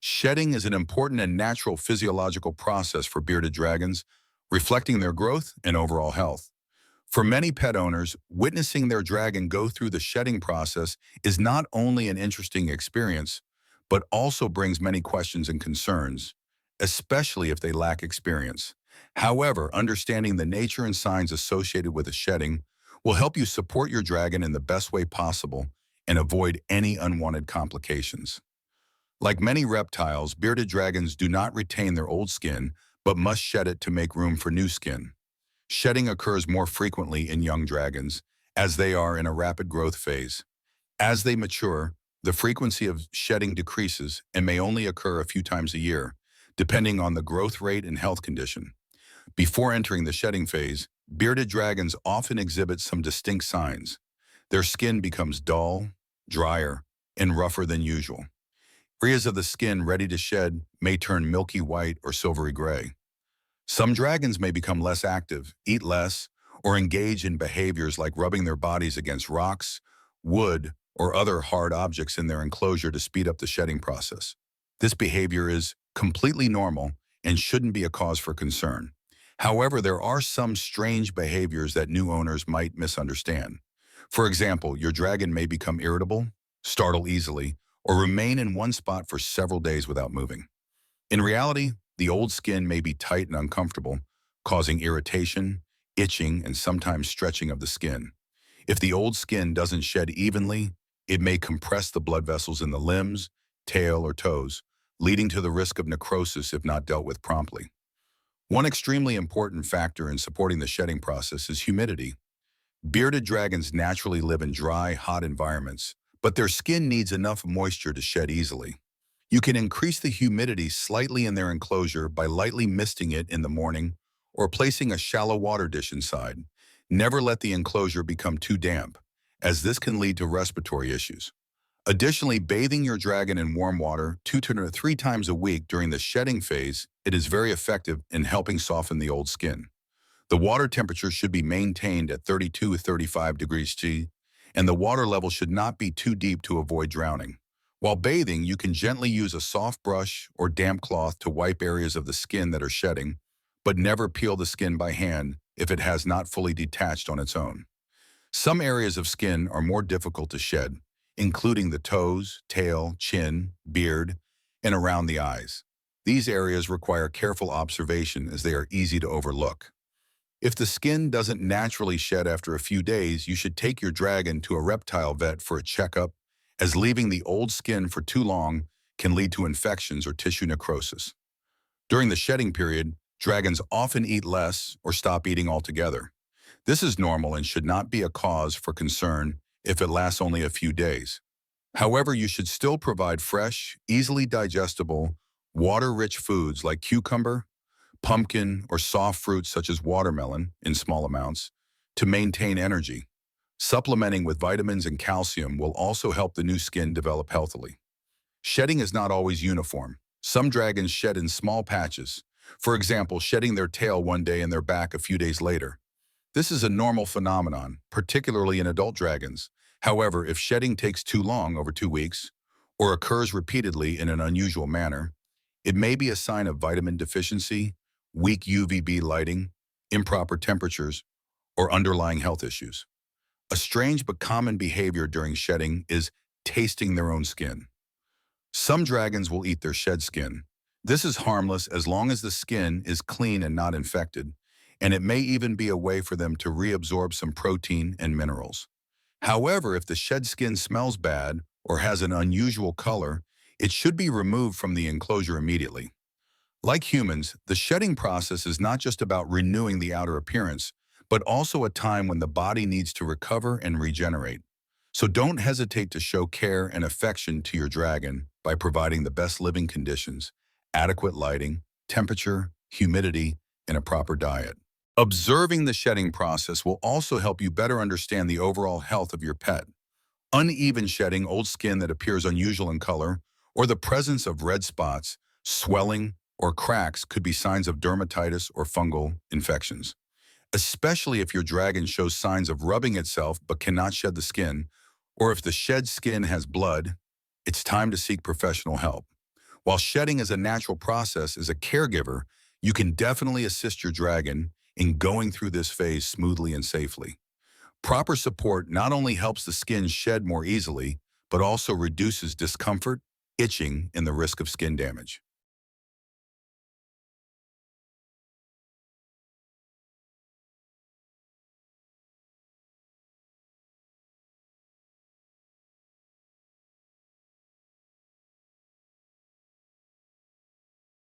Shedding is an important and natural physiological process for bearded dragons, reflecting their growth and overall health. For many pet owners, witnessing their dragon go through the shedding process is not only an interesting experience, but also brings many questions and concerns, especially if they lack experience. However, understanding the nature and signs associated with the shedding will help you support your dragon in the best way possible and avoid any unwanted complications. Like many reptiles, bearded dragons do not retain their old skin, but must shed it to make room for new skin. Shedding occurs more frequently in young dragons, as they are in a rapid growth phase. As they mature, the frequency of shedding decreases and may only occur a few times a year, depending on the growth rate and health condition. Before entering the shedding phase, bearded dragons often exhibit some distinct signs. Their skin becomes dull, drier, and rougher than usual. Areas of the skin ready to shed may turn milky white or silvery gray. Some dragons may become less active, eat less, or engage in behaviors like rubbing their bodies against rocks, wood, or other hard objects in their enclosure to speed up the shedding process. This behavior is completely normal and shouldn't be a cause for concern. However, there are some strange behaviors that new owners might misunderstand. For example, your dragon may become irritable, startle easily, or remain in one spot for several days without moving. In reality, the old skin may be tight and uncomfortable, causing irritation, itching, and sometimes stretching of the skin. If the old skin doesn't shed evenly, it may compress the blood vessels in the limbs, tail, or toes, leading to the risk of necrosis if not dealt with promptly. One extremely important factor in supporting the shedding process is humidity. Bearded dragons naturally live in dry, hot environments, but their skin needs enough moisture to shed easily. You can increase the humidity slightly in their enclosure by lightly misting it in the morning or placing a shallow water dish inside. Never let the enclosure become too damp, as this can lead to respiratory issues. Additionally, bathing your dragon in warm water 2 to 3 times a week during the shedding phase, it is very effective in helping soften the old skin. The water temperature should be maintained at 32 to 35 degrees C, and the water level should not be too deep to avoid drowning. While bathing, you can gently use a soft brush or damp cloth to wipe areas of the skin that are shedding, but never peel the skin by hand if it has not fully detached on its own. Some areas of skin are more difficult to shed, including the toes, tail, chin, beard, and around the eyes. These areas require careful observation as they are easy to overlook. If the skin doesn't naturally shed after a few days, you should take your dragon to a reptile vet for a checkup, as leaving the old skin for too long can lead to infections or tissue necrosis. During the shedding period, dragons often eat less or stop eating altogether. This is normal and should not be a cause for concern if it lasts only a few days. However, you should still provide fresh, easily digestible, water-rich foods like cucumber, pumpkin, or soft fruits such as watermelon in small amounts to maintain energy. Supplementing with vitamins and calcium will also help the new skin develop healthily. Shedding is not always uniform. Some dragons shed in small patches, for example, shedding their tail one day and their back a few days later. This is a normal phenomenon, particularly in adult dragons. However, if shedding takes too long, over 2 weeks, or occurs repeatedly in an unusual manner, it may be a sign of vitamin deficiency, weak UVB lighting, improper temperatures, or underlying health issues. A strange but common behavior during shedding is tasting their own skin. Some dragons will eat their shed skin. This is harmless as long as the skin is clean and not infected, and it may even be a way for them to reabsorb some protein and minerals. However, if the shed skin smells bad or has an unusual color, it should be removed from the enclosure immediately. Like humans, the shedding process is not just about renewing the outer appearance, but also a time when the body needs to recover and regenerate. So don't hesitate to show care and affection to your dragon by providing the best living conditions, adequate lighting, temperature, humidity, and a proper diet. Observing the shedding process will also help you better understand the overall health of your pet. Uneven shedding, old skin that appears unusual in color, or the presence of red spots, swelling, or cracks could be signs of dermatitis or fungal infections. Especially if your dragon shows signs of rubbing itself but cannot shed the skin, or if the shed skin has blood, it's time to seek professional help. While shedding is a natural process, as a caregiver, you can definitely assist your dragon in going through this phase smoothly and safely. Proper support not only helps the skin shed more easily, but also reduces discomfort, itching, and the risk of skin damage.